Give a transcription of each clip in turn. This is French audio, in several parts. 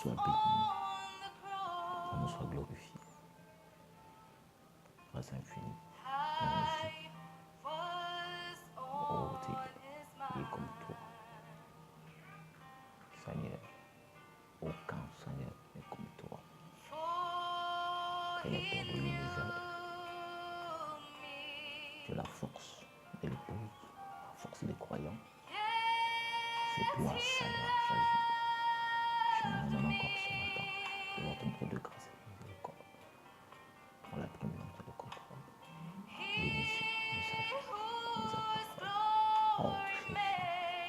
soit béni, ton nom soit glorifié. Grâce infinie, magnifique. Oh, il est comme toi. Seigneur, aucun Seigneur n'est comme toi. Créateur de l'univers, tu es la force de l'épouse, la force des croyants. C'est toi, Seigneur Jésus. Je m'amène encore ce matin devant ton trône de grâce et de miséricorde. Prends la prédominance et le contrôle. Bénis mes sages, mes paroles. Oh Jésus,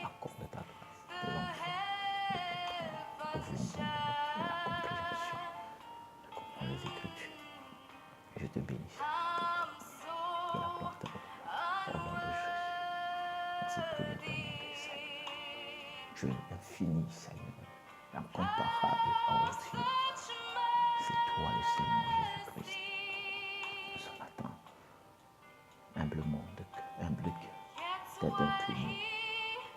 accorde ta grâce, de l'enfant, de comprendre, de l'entendement et la compréhension. De comprendre les Écritures. Et je te bénis. Que la gloire te revienne. Au nom de Jésus. Merci pour l'éternel, Seigneur. Dieu infini, Seigneur. Incomparable, entier. C'est toi le Seigneur Jésus-Christ. Ce matin, humblement, humble cœur, tête inclinée,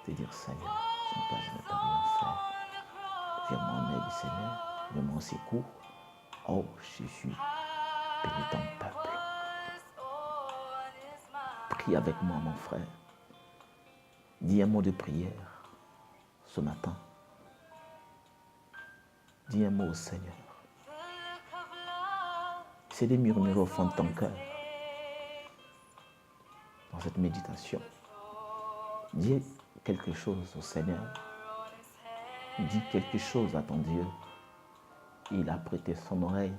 te dire Seigneur, sans toi je ne peux rien faire. Viens m'en aide, Seigneur, viens m'en secours. Oh Jésus, bénis ton peuple. Prie avec moi, mon frère. Dis un mot de prière ce matin. Dis un mot au Seigneur. C'est de murmurer au fond de ton cœur. Dans cette méditation, dis quelque chose au Seigneur. Dis quelque chose à ton Dieu. Il a prêté son oreille,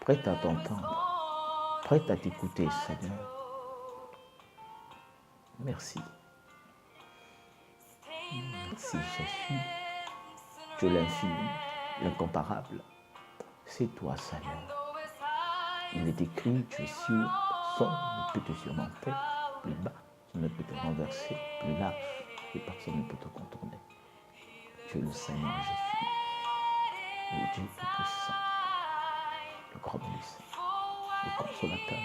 prêt à t'entendre, prêt à t'écouter, Seigneur. Merci. Merci Jésus. Dieu l'infini, l'incomparable. C'est toi, Seigneur. Il est écrit, tu es sûr, personne ne peut te surmonter, plus bas, personne ne peut te renverser, plus large, et personne ne peut te contourner. Tu es le Seigneur Jésus, le Dieu Tout-Puissant, le grand lycée, le consolateur,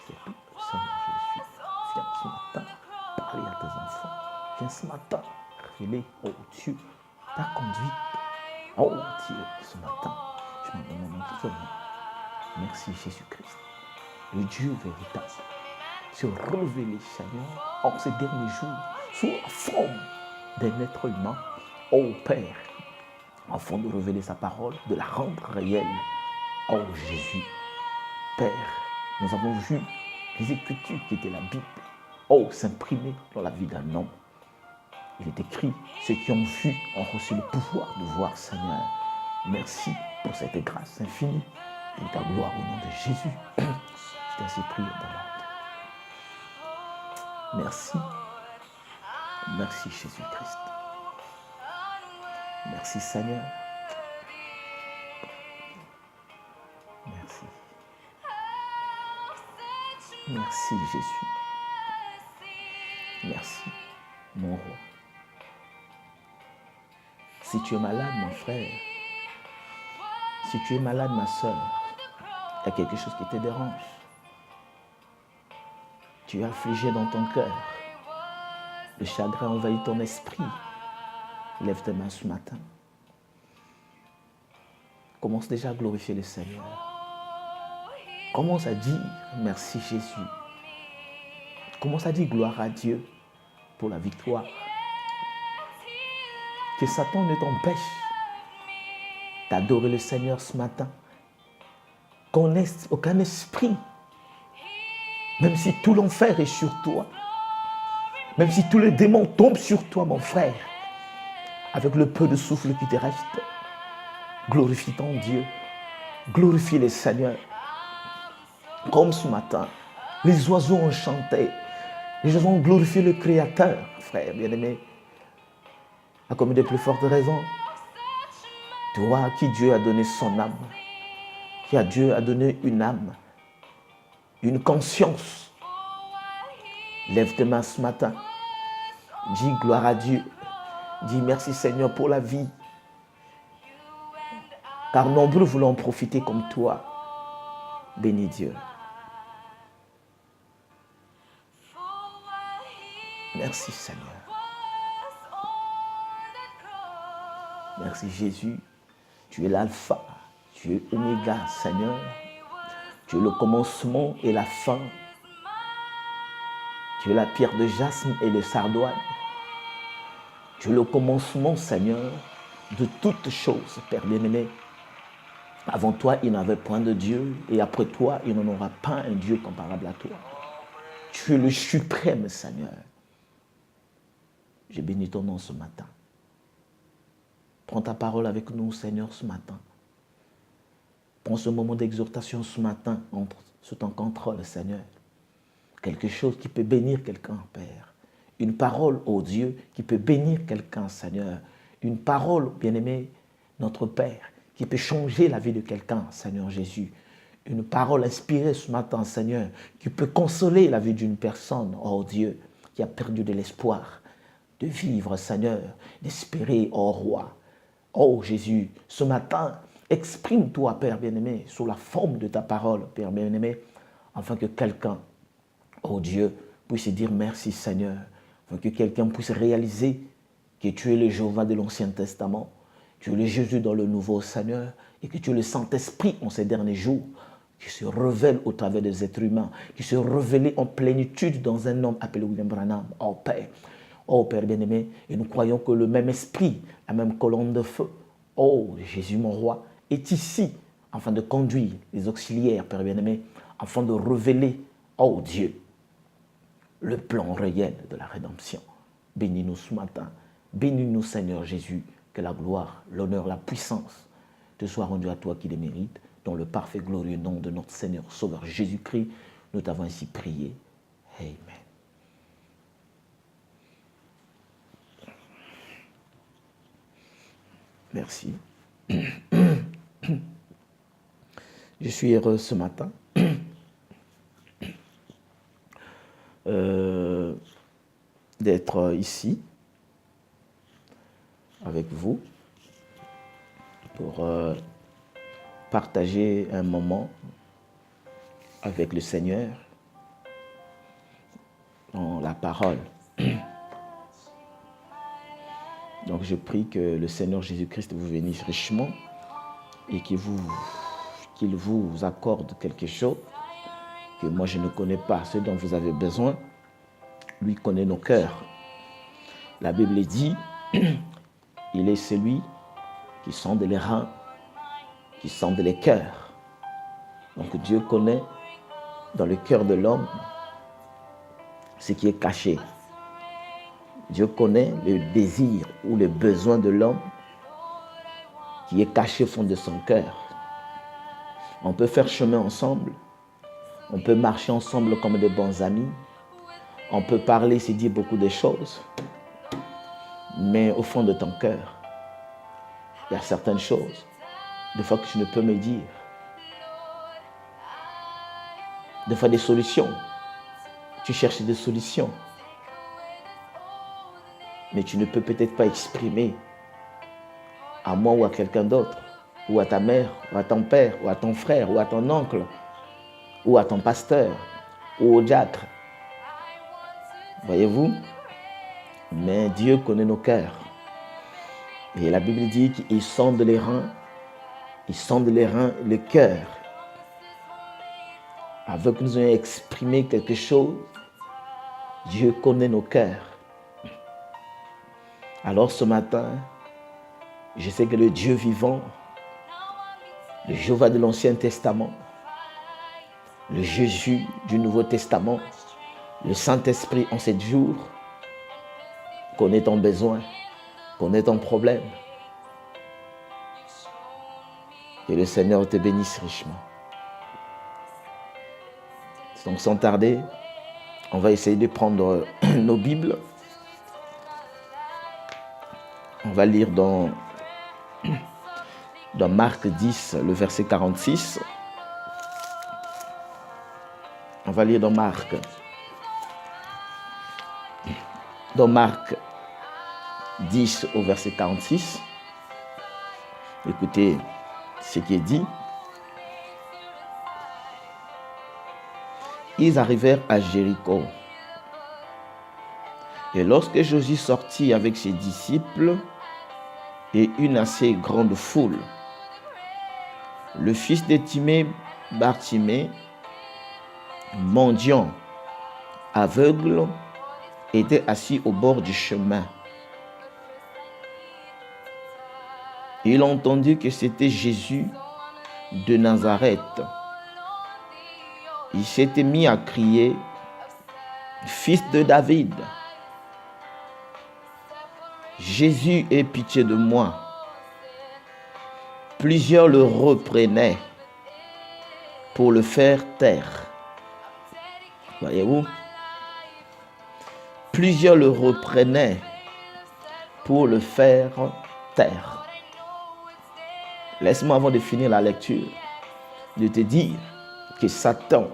c'est tout le Seigneur Jésus. Viens ce matin parler à tes enfants. Viens ce matin révéler, oh Dieu, ta conduite. Oh Dieu, ce matin, je m'en demande seulement. Merci Jésus-Christ, le Dieu véritable, se révéler, Seigneur, en ces derniers jours, sous la forme d'un être humain. Oh Père, afin de révéler sa parole, de la rendre réelle. Oh Jésus, Père, nous avons vu les Écritures qui étaient la Bible, oh, s'imprimer dans la vie d'un homme. Il est écrit, ceux qui ont vu ont reçu le pouvoir de voir, Seigneur. Merci pour cette grâce infinie, pour ta gloire au nom de Jésus. Je t'ai ainsi prié dans l'ordre. Merci. Merci Jésus-Christ. Merci Seigneur. Merci. Merci Jésus. Merci mon roi. Si tu es malade, mon frère, si tu es malade, ma soeur, il y a quelque chose qui te dérange. Tu es affligé dans ton cœur. Le chagrin envahit ton esprit. Lève tes mains ce matin. Commence déjà à glorifier le Seigneur. Commence à dire merci Jésus. Commence à dire gloire à Dieu pour la victoire. Que Satan ne t'empêche d'adorer le Seigneur ce matin. Qu'aucun esprit, même si tout l'enfer est sur toi, même si tous les démons tombent sur toi, mon frère, avec le peu de souffle qui te reste, glorifie ton Dieu, glorifie le Seigneur. Comme ce matin, les oiseaux ont chanté, les oiseaux ont glorifié le Créateur, frère bien-aimé. À combien de plus fortes raisons, toi qui Dieu a donné son âme, qui à Dieu a donné une âme, une conscience, lève tes mains ce matin, dis gloire à Dieu, dis merci Seigneur pour la vie, car nombreux voulons en profiter comme toi. Bénis Dieu. Merci Seigneur. Merci Jésus. Tu es l'alpha, tu es oméga, Seigneur. Tu es le commencement et la fin. Tu es la pierre de jasmin et le sardoine. Tu es le commencement, Seigneur, de toutes choses, Père bien-aimé. Avant toi, il n'y avait point de Dieu, et après toi, il n'en aura pas un Dieu comparable à toi. Tu es le suprême, Seigneur. Je bénis ton nom ce matin. Prends ta parole avec nous, Seigneur, ce matin. Prends ce moment d'exhortation ce matin sous ton contrôle, Seigneur. Quelque chose qui peut bénir quelqu'un, Père. Une parole, ô Dieu, qui peut bénir quelqu'un, Seigneur. Une parole, bien-aimé, notre Père, qui peut changer la vie de quelqu'un, Seigneur Jésus. Une parole inspirée ce matin, Seigneur, qui peut consoler la vie d'une personne, ô Dieu, qui a perdu de l'espoir de vivre, Seigneur, d'espérer, ô Roi. Ô Jésus, ce matin, exprime-toi, Père bien-aimé, sous la forme de ta parole, Père bien-aimé, afin que quelqu'un, ô Dieu, puisse dire merci, Seigneur, afin que quelqu'un puisse réaliser que tu es le Jéhovah de l'Ancien Testament, tu es le Jésus dans le Nouveau, Seigneur, et que tu es le Saint-Esprit en ces derniers jours, qui se révèle au travers des êtres humains, qui se révèle en plénitude dans un homme appelé William Branham, ô Père. Oh Père bien-aimé, et nous croyons que le même esprit, la même colonne de feu, oh Jésus mon roi, est ici afin de conduire les auxiliaires, Père bien-aimé, afin de révéler, oh Dieu, le plan réel de la rédemption. Bénis-nous ce matin, bénis-nous Seigneur Jésus, que la gloire, l'honneur, la puissance te soient rendues à toi qui les mérites, dans le parfait glorieux nom de notre Seigneur Sauveur Jésus-Christ, nous t'avons ainsi prié. Amen. Merci. Je suis heureux ce matin d'être ici avec vous pour partager un moment avec le Seigneur dans la parole. Donc je prie que le Seigneur Jésus-Christ vous bénisse richement et qu'il vous accorde quelque chose que moi je ne connais pas, ce dont vous avez besoin. Lui connaît nos cœurs. La Bible dit, il est celui qui sonde les reins, qui sonde les cœurs. Donc Dieu connaît dans le cœur de l'homme ce qui est caché. Dieu connaît le désir ou le besoin de l'homme qui est caché au fond de son cœur. On peut faire chemin ensemble, on peut marcher ensemble comme des bons amis, on peut parler, se dire beaucoup de choses, mais au fond de ton cœur, il y a certaines choses, des fois que tu ne peux me dire, des fois des solutions, tu cherches des solutions, mais tu ne peux peut-être pas exprimer à moi ou à quelqu'un d'autre, ou à ta mère, ou à ton père, ou à ton frère, ou à ton oncle, ou à ton pasteur, ou au diacre. Voyez-vous? Mais Dieu connaît nos cœurs. Et la Bible dit qu'il sonde les reins, il sonde les reins, le cœur. Avec nous ayons exprimé quelque chose, Dieu connaît nos cœurs. Alors ce matin, je sais que le Dieu vivant, le Jéhovah de l'Ancien Testament, le Jésus du Nouveau Testament, le Saint-Esprit en 7 jours, connaît ton besoin, connaît ton problème. Que le Seigneur te bénisse richement. Donc sans tarder, on va essayer de prendre nos Bibles. On va lire dans Marc 10, le verset 46. On va lire dans Marc 10 au verset 46. Écoutez ce qui est dit. Ils arrivèrent à Jéricho. Et lorsque Jésus sortit avec ses disciples et une assez grande foule, le fils de Timée, Bartimée, mendiant, aveugle, était assis au bord du chemin. Il entendit que c'était Jésus de Nazareth. Il s'était mis à crier, « Fils de David, Jésus, aie pitié de moi. » Plusieurs le reprenaient pour le faire taire. Voyez-vous? Plusieurs le reprenaient pour le faire taire. Laisse-moi, avant de finir la lecture, de te dire que Satan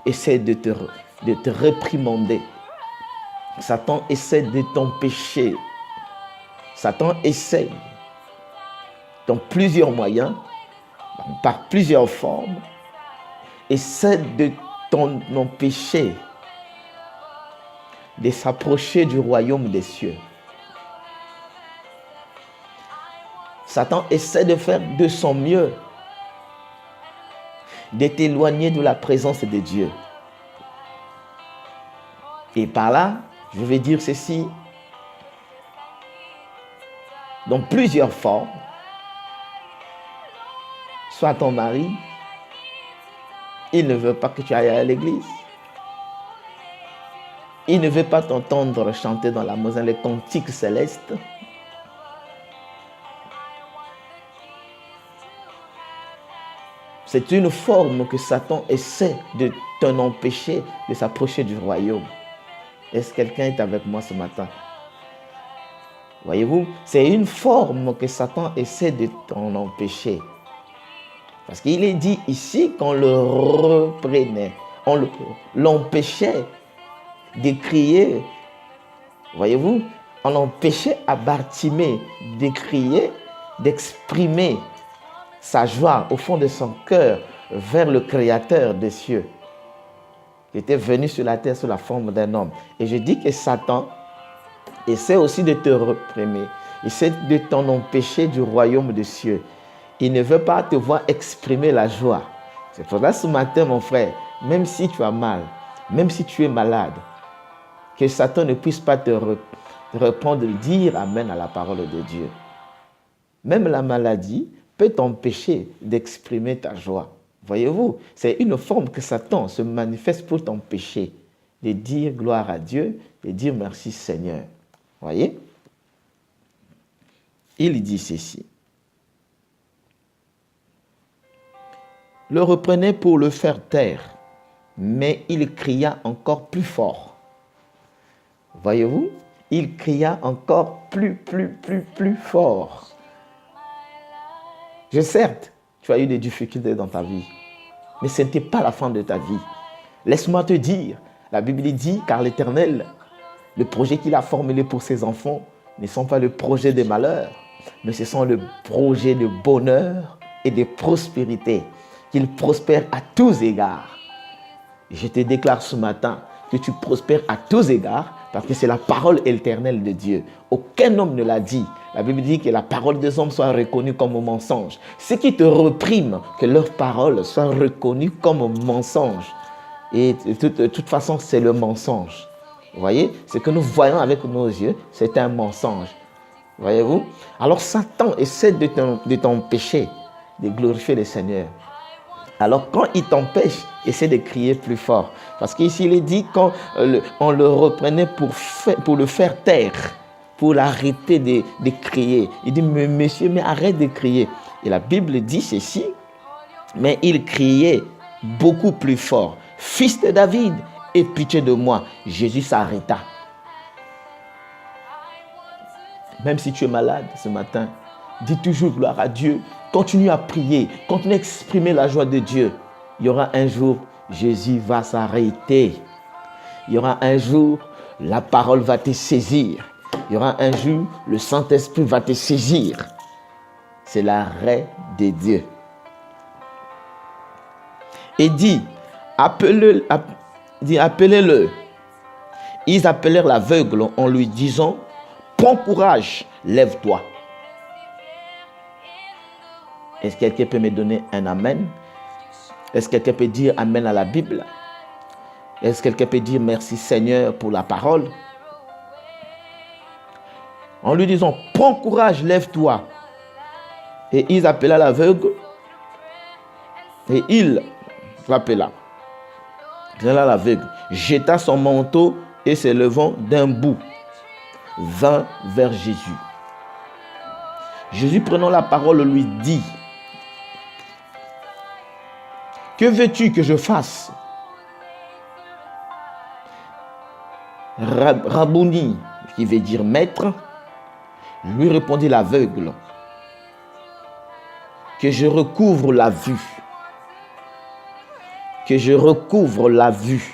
essaie de te réprimander. Satan essaie de t'empêcher. Satan essaie, dans plusieurs moyens, par plusieurs formes, essaie de t'en empêcher de s'approcher du royaume des cieux. Satan essaie de faire de son mieux, de t'éloigner de la présence de Dieu. Et par là, je vais dire ceci, dans plusieurs formes. Soit ton mari, il ne veut pas que tu ailles à l'église. Il ne veut pas t'entendre chanter dans la maison les cantiques célestes. C'est une forme que Satan essaie de t'en empêcher de s'approcher du royaume. Est-ce que quelqu'un est avec moi ce matin? Voyez-vous, c'est une forme que Satan essaie de t'en empêcher. Parce qu'il est dit ici qu'on le reprenait, on l'empêchait de crier. Voyez-vous, on empêchait à Bartimée de crier, d'exprimer sa joie au fond de son cœur vers le Créateur des cieux, qui était venu sur la terre sous la forme d'un homme. Et je dis que Satan essaie aussi de te réprimer, essaie de t'en empêcher du royaume des cieux. Il ne veut pas te voir exprimer la joie. C'est pour ça ce matin, mon frère, même si tu as mal, même si tu es malade, que Satan ne puisse pas te répondre, dire amen à la parole de Dieu. Même la maladie peut t'empêcher d'exprimer ta joie. Voyez-vous, c'est une forme que Satan se manifeste pour t'empêcher de dire gloire à Dieu, de dire merci Seigneur. Voyez? Il dit ceci. Le reprenait pour le faire taire, mais il cria encore plus fort. Voyez-vous, il cria encore plus fort. Certes, tu as eu des difficultés dans ta vie, mais ce n'était pas la fin de ta vie. Laisse-moi te dire, la Bible dit, car l'Éternel, le projet qu'il a formulé pour ses enfants, ne sont pas le projet de malheur, mais ce sont le projet de bonheur et de prospérité. Qu'il prospère à tous égards. Je te déclare ce matin que tu prospères à tous égards parce que c'est la parole éternelle de Dieu. Aucun homme ne l'a dit. La Bible dit que la parole des hommes soit reconnue comme un mensonge. Ceux qui te repriment, que leur parole soit reconnue comme un mensonge. Et de toute façon, c'est le mensonge. Vous voyez, ce que nous voyons avec nos yeux, c'est un mensonge. Voyez-vous? Alors Satan essaie de t'empêcher de glorifier le Seigneur. Alors quand il t'empêche, essaie de crier plus fort. Parce qu'ici il est dit qu'on le reprenait pour le faire taire, pour l'arrêter de crier. Il dit, mais monsieur, mais arrête de crier. Et la Bible dit ceci, mais il criait beaucoup plus fort. Fils de David, aie pitié de moi. Jésus s'arrêta. Même si tu es malade ce matin, dis toujours gloire à Dieu. Continue à prier, continue à exprimer la joie de Dieu. Il y aura un jour, Jésus va s'arrêter. Il y aura un jour, la parole va te saisir. Il y aura un jour, le Saint-Esprit va te saisir. C'est l'arrêt de Dieu. Et dit, appelez-le. Ils appelèrent l'aveugle en lui disant, prends courage, lève-toi. Est-ce que quelqu'un peut me donner un amen? Est-ce que quelqu'un peut dire amen à la Bible? Est-ce que quelqu'un peut dire merci Seigneur pour la parole? En lui disant, prends courage, lève-toi. Et ils appela l'aveugle. Et il rappela. L'aveugle jeta son manteau et se levant d'un bout, vint vers Jésus. Jésus, prenant la parole, lui dit, que veux-tu que je fasse? Rabouni, qui veut dire maître, lui répondit l'aveugle, que je recouvre la vue. Que je recouvre la vue.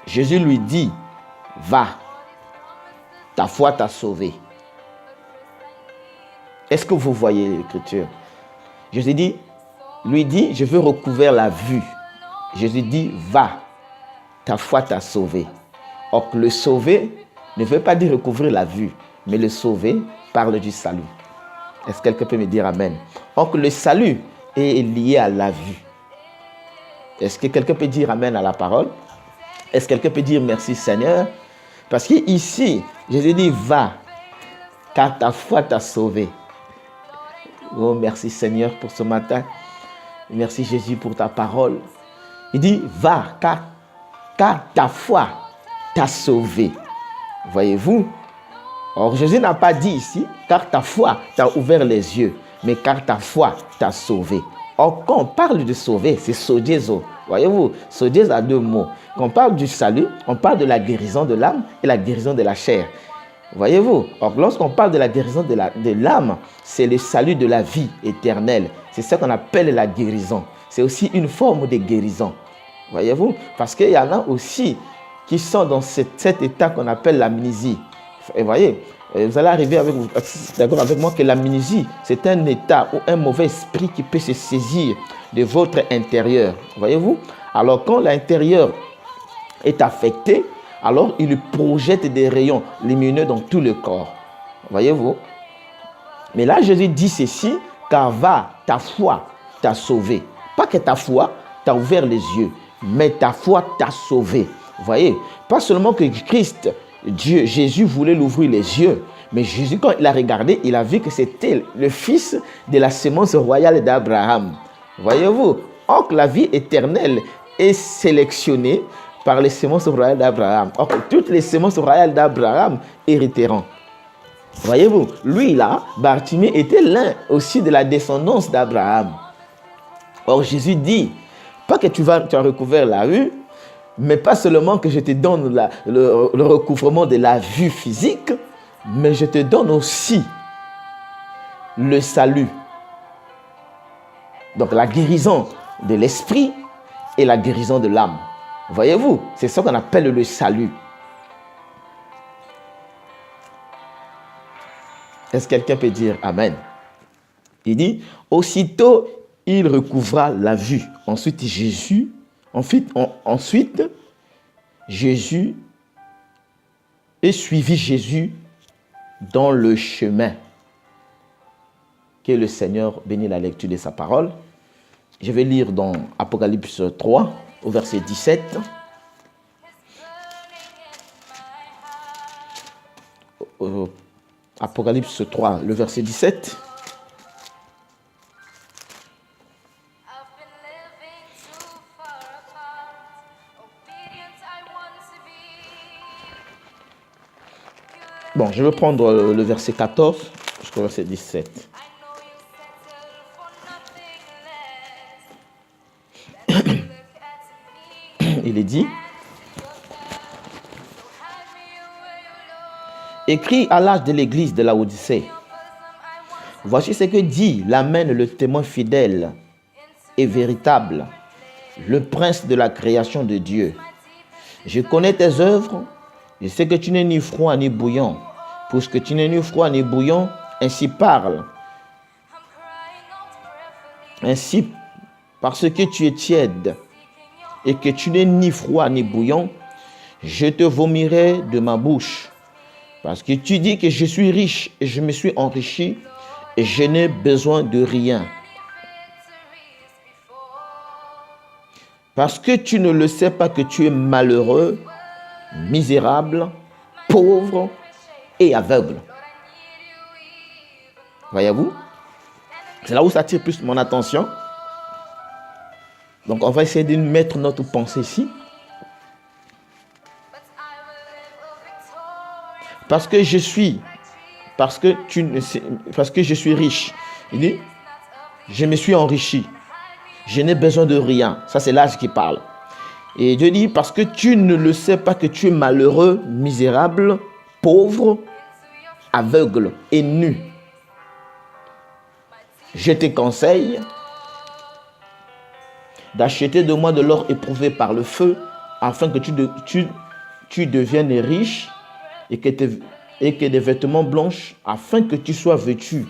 Jésus lui dit, va, ta foi t'a sauvé. Est-ce que vous voyez l'écriture? Jésus dit, lui dit, je veux recouvrir la vue. Jésus dit, va, ta foi t'a sauvé. Or, le sauver ne veut pas dire recouvrir la vue, mais le sauver parle du salut. Est-ce que quelqu'un peut me dire amen? Or, le salut est lié à la vue. Est-ce que quelqu'un peut dire amen à la parole? Est-ce que quelqu'un peut dire merci Seigneur? Parce qu'ici, Jésus dit, va, car ta foi t'a sauvé. Oh, merci Seigneur pour ce matin. Merci Jésus pour ta parole. Il dit, va, car ta foi t'a sauvé. Voyez-vous? Or, Jésus n'a pas dit ici, car ta foi t'a ouvert les yeux, mais car ta foi t'a sauvé. Or, quand on parle de sauver, c'est sodezo. Voyez-vous, sodezo a deux mots. Quand on parle du salut, on parle de la guérison de l'âme et la guérison de la chair. Voyez-vous, or lorsqu'on parle de la guérison de l'âme, c'est le salut de la vie éternelle. C'est ça qu'on appelle la guérison. C'est aussi une forme de guérison. Voyez-vous, parce qu'il y en a aussi qui sont dans cet état qu'on appelle l'amnésie. Et voyez, vous allez arriver d'accord avec moi que l'amnésie, c'est un état ou un mauvais esprit qui peut se saisir de votre intérieur. Voyez-vous, alors quand l'intérieur est affecté, alors il projette des rayons lumineux dans tout le corps. Voyez-vous? Mais là, Jésus dit ceci, car va, ta foi t'a sauvé. Pas que ta foi t'a ouvert les yeux, mais ta foi t'a sauvé. Voyez? Pas seulement que Christ, Dieu, Jésus voulait l'ouvrir les yeux, mais Jésus, quand il a regardé, il a vu que c'était le fils de la sémence royale d'Abraham. Voyez-vous? Or, la vie éternelle est sélectionnée par les semences royales d'Abraham. Or, toutes les semences royales d'Abraham hériteront. Voyez-vous, lui là, Bartimée était l'un aussi de la descendance d'Abraham. Or, Jésus dit, pas que tu as recouvert la vue, mais pas seulement que je te donne le recouvrement de la vue physique, mais je te donne aussi le salut. Donc, la guérison de l'esprit et la guérison de l'âme. Voyez-vous, c'est ça qu'on appelle le salut. Est-ce que quelqu'un peut dire amen? Il dit, aussitôt, il recouvra la vue. Ensuite, Jésus et suivit Jésus dans le chemin. Que le Seigneur bénisse la lecture de sa parole. Je vais lire dans Apocalypse 3, au verset 17. Apocalypse 3, le verset 17. Bon, je vais prendre le verset 14 jusqu'au verset 17. Il est dit, écrit à l'âge de l'église de Laodicée, voici ce que dit l'Amen, le témoin fidèle et véritable, le prince de la création de Dieu. Je connais tes œuvres, je sais que tu n'es ni froid ni bouillant. Puisque tu n'es ni froid ni bouillant, ainsi parle. Ainsi, parce que tu es tiède et que tu n'es ni froid ni bouillant, je te vomirai de ma bouche. Parce que tu dis que je suis riche et je me suis enrichi je n'ai besoin de rien. Parce que tu ne le sais pas que tu es malheureux, misérable, pauvre et aveugle. Voyez-vous? C'est là où ça attire plus mon attention. Donc, on va essayer de mettre notre pensée ici. Parce que je suis riche. Il dit, je me suis enrichi. Je n'ai besoin de rien. Ça, c'est l'âge qui parle. Et Dieu dit, parce que tu ne le sais pas que tu es malheureux, misérable, pauvre, aveugle et nu. Je te conseille d'acheter de moi de l'or éprouvé par le feu, afin que tu deviennes riche et que des vêtements blanches, afin que tu sois vêtu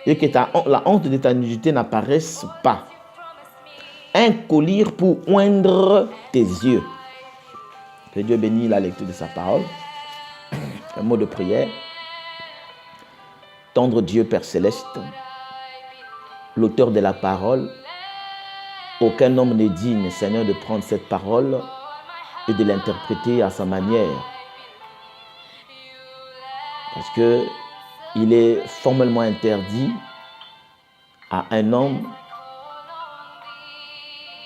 et que la honte de ta nudité n'apparaisse pas. Un collier pour oindre tes yeux. Que Dieu bénisse la lecture de sa parole. Un mot de prière. Tendre Dieu Père Céleste, l'auteur de la parole, aucun homme n'est digne, Seigneur, de prendre cette parole et de l'interpréter à sa manière. Parce que il est formellement interdit à un homme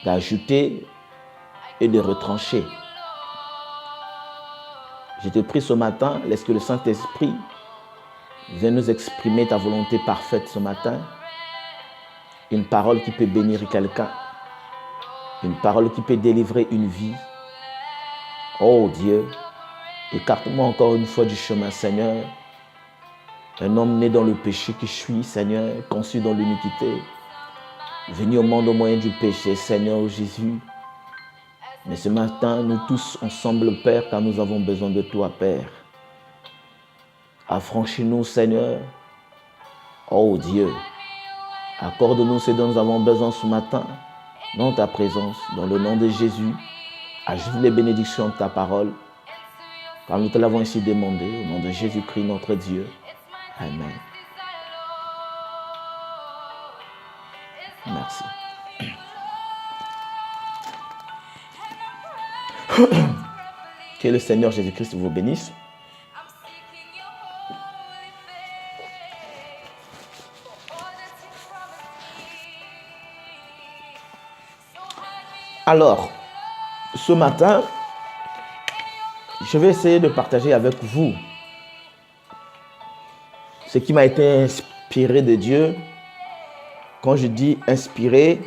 d'ajouter et de retrancher. Je te prie ce matin, laisse que le Saint-Esprit vienne nous exprimer ta volonté parfaite ce matin. Une parole qui peut bénir quelqu'un. Une parole qui peut délivrer une vie. Oh Dieu, écarte-moi encore une fois du chemin, Seigneur. Un homme né dans le péché qui je suis, Seigneur, conçu dans l'iniquité, venu au monde au moyen du péché, Seigneur Jésus. Mais ce matin, nous tous ensemble, Père, car nous avons besoin de toi, Père. Affranchis-nous, Seigneur. Oh Dieu, accorde-nous ce dont nous avons besoin ce matin, dans ta présence, dans le nom de Jésus. Ajoute les bénédictions de ta parole, car nous te l'avons ainsi demandé, au nom de Jésus-Christ, notre Dieu. Amen. Merci. Que le Seigneur Jésus-Christ vous bénisse. Alors, ce matin, je vais essayer de partager avec vous ce qui m'a été inspiré de Dieu. Quand je dis inspiré,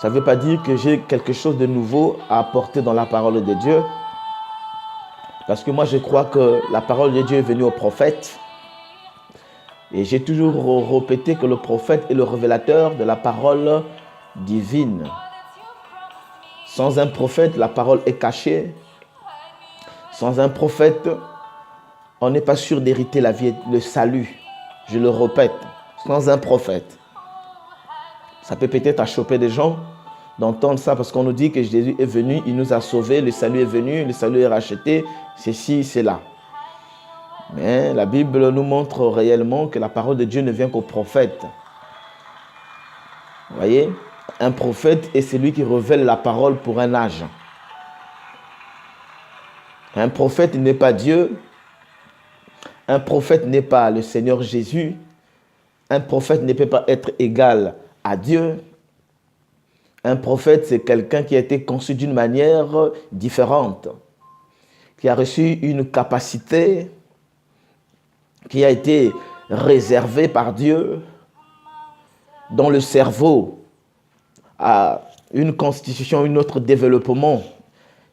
ça ne veut pas dire que j'ai quelque chose de nouveau à apporter dans la parole de Dieu. Parce que moi, je crois que la parole de Dieu est venue au prophète. Et j'ai toujours répété que le prophète est le révélateur de la parole divine. Sans un prophète, la parole est cachée. Sans un prophète, on n'est pas sûr d'hériter la vie, le salut. Je le répète, sans un prophète. Ça peut peut-être choquer des gens d'entendre ça parce qu'on nous dit que Jésus est venu, il nous a sauvés, le salut est venu, le salut est racheté, ceci, cela. Mais la Bible nous montre réellement que la parole de Dieu ne vient qu'au prophète. Vous voyez ? Un prophète est celui qui révèle la parole pour un âge. Un prophète n'est pas Dieu. Un prophète n'est pas le Seigneur Jésus. Un prophète ne peut pas être égal à Dieu. Un prophète, c'est quelqu'un qui a été conçu d'une manière différente, qui a reçu une capacité qui a été réservée par Dieu, dont le cerveau a une constitution, un autre développement.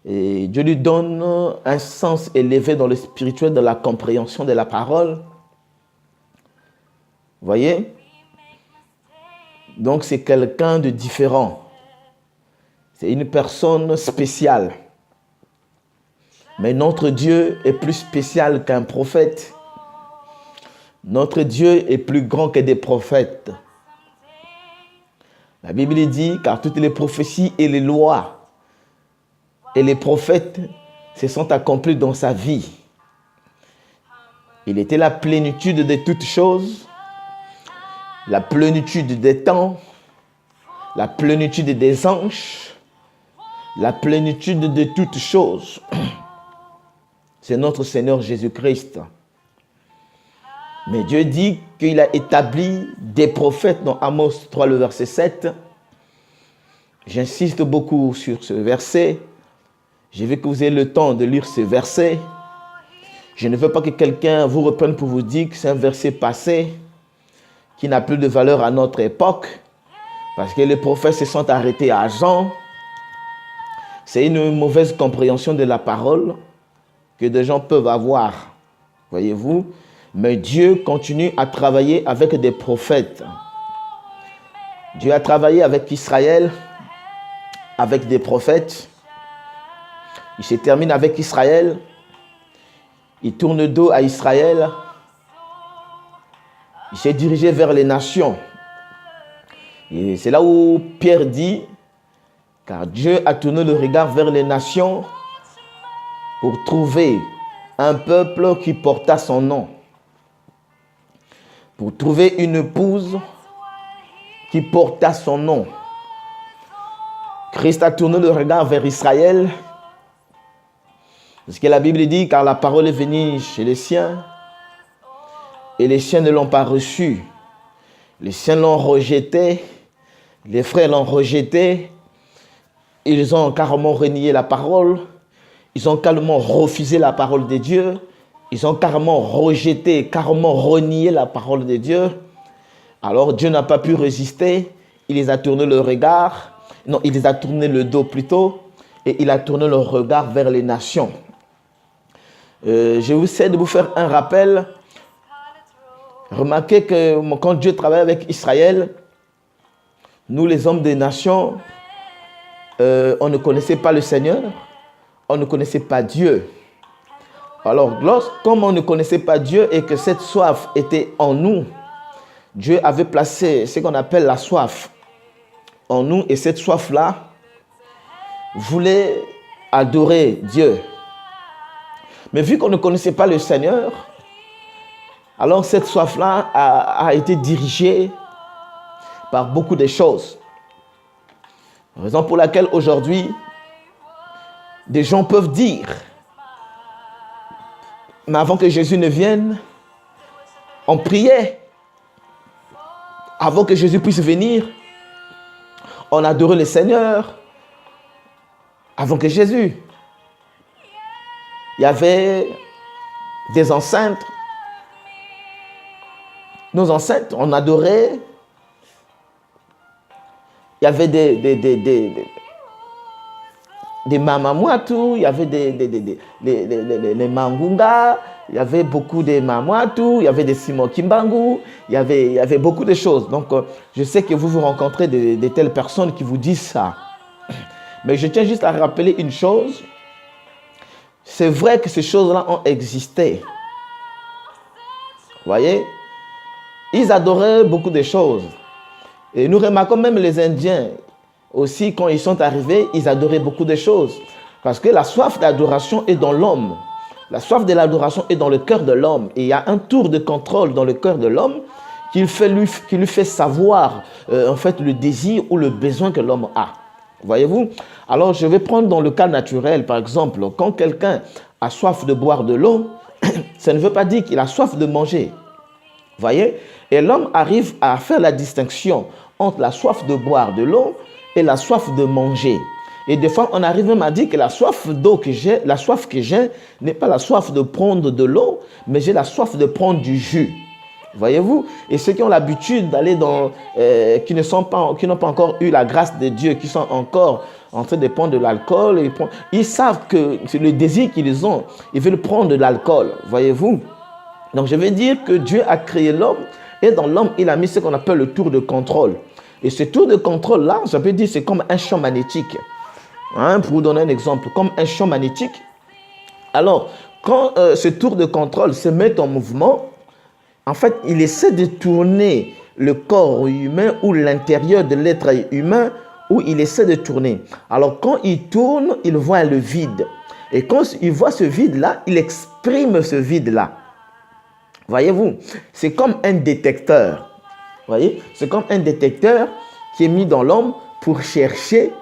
Et Dieu lui donne un sens élevé dans le spirituel, dans la compréhension de la parole. Vous voyez? Donc c'est quelqu'un de différent. C'est une personne spéciale. Mais notre Dieu est plus spécial qu'un prophète. Notre Dieu est plus grand que des prophètes. La Bible dit, car toutes les prophéties et les lois et les prophètes se sont accomplis dans sa vie. Il était la plénitude de toutes choses, la plénitude des temps, la plénitude des anges, la plénitude de toutes choses. C'est notre Seigneur Jésus-Christ. Mais Dieu dit qu'il a établi des prophètes dans Amos 3, le verset 7. J'insiste beaucoup sur ce verset. Je veux que vous ayez le temps de lire ce verset. Je ne veux pas que quelqu'un vous reprenne pour vous dire que c'est un verset passé, qui n'a plus de valeur à notre époque, parce que les prophètes se sont arrêtés à Jean. C'est une mauvaise compréhension de la parole que des gens peuvent avoir, voyez-vous. Mais Dieu continue à travailler avec des prophètes. Dieu a travaillé avec Israël, avec des prophètes. Il se termine avec Israël. Il tourne le dos à Israël. Il s'est dirigé vers les nations. Et c'est là où Pierre dit, car Dieu a tourné le regard vers les nations pour trouver un peuple qui porta son nom. Pour trouver une épouse qui porta son nom. Christ a tourné le regard vers Israël. Parce que la Bible dit, car la parole est venue chez les siens, et les siens ne l'ont pas reçue. Les siens l'ont rejeté, les frères l'ont rejeté, ils ont carrément renié la parole, ils ont carrément refusé la parole de Dieu, ils ont carrément rejeté, carrément renié la parole de Dieu. Alors Dieu n'a pas pu résister, il les a tourné le regard, non, il les a tourné le dos plutôt, et il a tourné le regard vers les nations. Je vous essaie de vous faire un rappel. Remarquez que quand Dieu travaille avec Israël, nous les hommes des nations, on ne connaissait pas le Seigneur, on ne connaissait pas Dieu. Alors, comme on ne connaissait pas Dieu et que cette soif était en nous, Dieu avait placé ce qu'on appelle la soif en nous, et cette soif-là voulait adorer Dieu. Mais vu qu'on ne connaissait pas le Seigneur, alors cette soif-là a été dirigée par beaucoup de choses. Raison pour laquelle aujourd'hui, des gens peuvent dire, mais avant que Jésus ne vienne, on priait. Avant que Jésus puisse venir, on adorait le Seigneur. Avant que Jésus, il y avait des enceintes. Nos ancêtres, on adorait. Il y avait des mamamouatou, il y avait les mangunga, il y avait beaucoup de mamouatou, il y avait des Simon Kimbangu, il y avait beaucoup de choses. Donc, je sais que vous rencontrez de telles personnes qui vous disent ça. Mais je tiens juste à rappeler une chose. C'est vrai que ces choses-là ont existé. Vous voyez? Ils adoraient beaucoup de choses. Et nous remarquons même les Indiens aussi, quand ils sont arrivés, ils adoraient beaucoup de choses. Parce que la soif d'adoration est dans l'homme. La soif de l'adoration est dans le cœur de l'homme. Et il y a un tour de contrôle dans le cœur de l'homme qui lui fait savoir en fait le désir ou le besoin que l'homme a. Voyez-vous? Alors je vais prendre dans le cas naturel, par exemple, quand quelqu'un a soif de boire de l'eau, ça ne veut pas dire qu'il a soif de manger. Voyez? Et l'homme arrive à faire la distinction entre la soif de boire de l'eau et la soif de manger. Et des fois, on arrive même à dire que la soif d'eau que j'ai, la soif que j'ai n'est pas la soif de prendre de l'eau, mais j'ai la soif de prendre du jus. Voyez-vous? Et ceux qui ont l'habitude d'aller dans, qui n'ont pas encore eu la grâce de Dieu, qui sont encore en train de prendre de l'alcool, ils savent que c'est le désir qu'ils ont. Ils veulent prendre de l'alcool. Voyez-vous? Donc, je vais dire que Dieu a créé l'homme et dans l'homme, il a mis ce qu'on appelle le tour de contrôle. Et ce tour de contrôle-là, ça peut dire c'est comme un champ magnétique. Hein, pour vous donner un exemple, comme un champ magnétique. Alors, quand ce tour de contrôle se met en mouvement, en fait, il essaie de tourner le corps humain ou l'intérieur de l'être humain où il essaie de tourner. Alors, quand il tourne, il voit le vide. Et quand il voit ce vide-là, il exprime ce vide-là. Voyez-vous, c'est comme un détecteur. Voyez, c'est comme un détecteur qui est mis dans l'homme pour chercher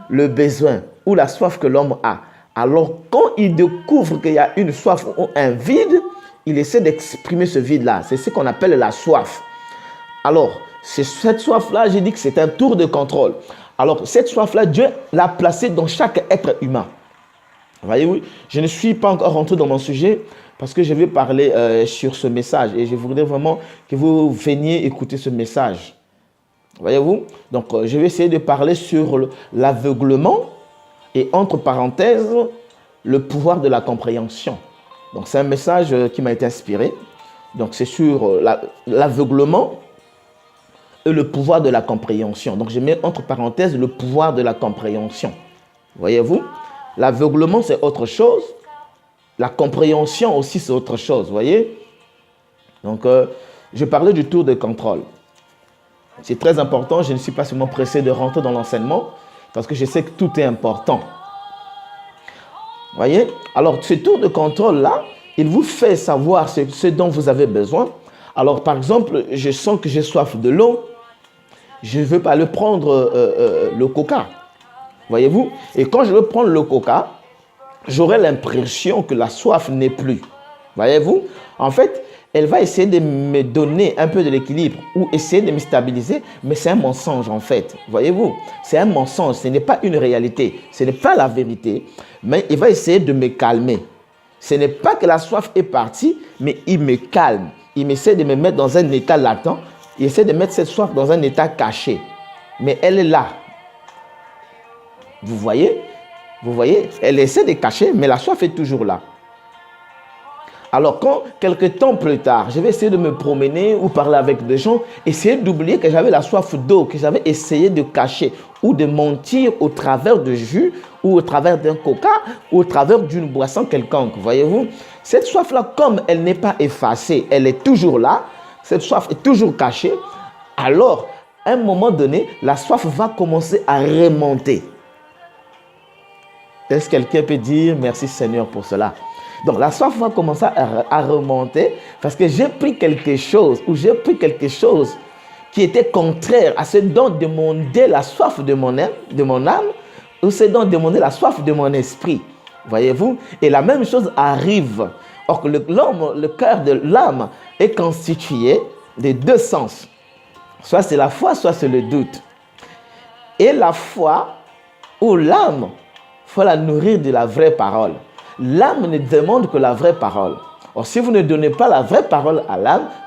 le besoin ou la soif que l'homme a. Alors, quand il découvre qu'il y a une soif ou un vide, il essaie d'exprimer ce vide-là. C'est ce qu'on appelle la soif. Alors, c'est cette soif-là, j'ai dit que c'est un tour de contrôle. Alors, cette soif-là, Dieu l'a placée dans chaque être humain. Voyez-vous, je ne suis pas encore rentré dans mon sujet parce que je vais parler sur ce message et je voudrais vraiment que vous veniez écouter ce message. Voyez-vous, donc je vais essayer de parler sur l'aveuglement et entre parenthèses, le pouvoir de la compréhension. Donc c'est un message qui m'a été inspiré. Donc c'est sur l'aveuglement et le pouvoir de la compréhension. Donc je mets entre parenthèses le pouvoir de la compréhension. Voyez-vous, l'aveuglement c'est autre chose. La compréhension aussi, c'est autre chose, voyez. Donc, je parlais du tour de contrôle. C'est très important, je ne suis pas seulement pressé de rentrer dans l'enseignement, parce que je sais que tout est important. Voyez. Alors, ce tour de contrôle-là, il vous fait savoir ce dont vous avez besoin. Alors, par exemple, je sens que j'ai soif de l'eau, je ne veux pas le prendre le coca. Voyez-vous. Et quand je veux prendre le coca, j'aurai l'impression que la soif n'est plus. Voyez-vous? En fait, elle va essayer de me donner un peu de l'équilibre ou essayer de me stabiliser, mais c'est un mensonge en fait. Voyez-vous? C'est un mensonge, ce n'est pas une réalité, ce n'est pas la vérité, mais il va essayer de me calmer. Ce n'est pas que la soif est partie, mais il me calme. Il essaie de me mettre dans un état latent, il essaie de mettre cette soif dans un état caché. Mais elle est là. Vous voyez? Vous voyez, elle essaie de cacher, mais la soif est toujours là. Alors, quand quelques temps plus tard, je vais essayer de me promener ou parler avec des gens, essayer d'oublier que j'avais la soif d'eau, que j'avais essayé de cacher ou de mentir au travers de jus ou au travers d'un coca ou au travers d'une boisson quelconque. Voyez-vous, cette soif-là, comme elle n'est pas effacée, elle est toujours là, cette soif est toujours cachée, alors, à un moment donné, la soif va commencer à remonter. Est-ce que quelqu'un peut dire merci Seigneur pour cela? Donc la soif va commencer à remonter parce que j'ai pris quelque chose ou j'ai pris quelque chose qui était contraire à ce dont demandait la soif de mon âme ou ce dont demandait la soif de mon esprit. Voyez-vous? Et la même chose arrive. Or que le cœur de l'âme est constitué de deux sens. Soit c'est la foi, soit c'est le doute. Et la foi ou l'âme, il faut la nourrir de la vraie parole. L'âme ne demande que la vraie parole. Or, si vous ne donnez pas la vraie parole à l'âme,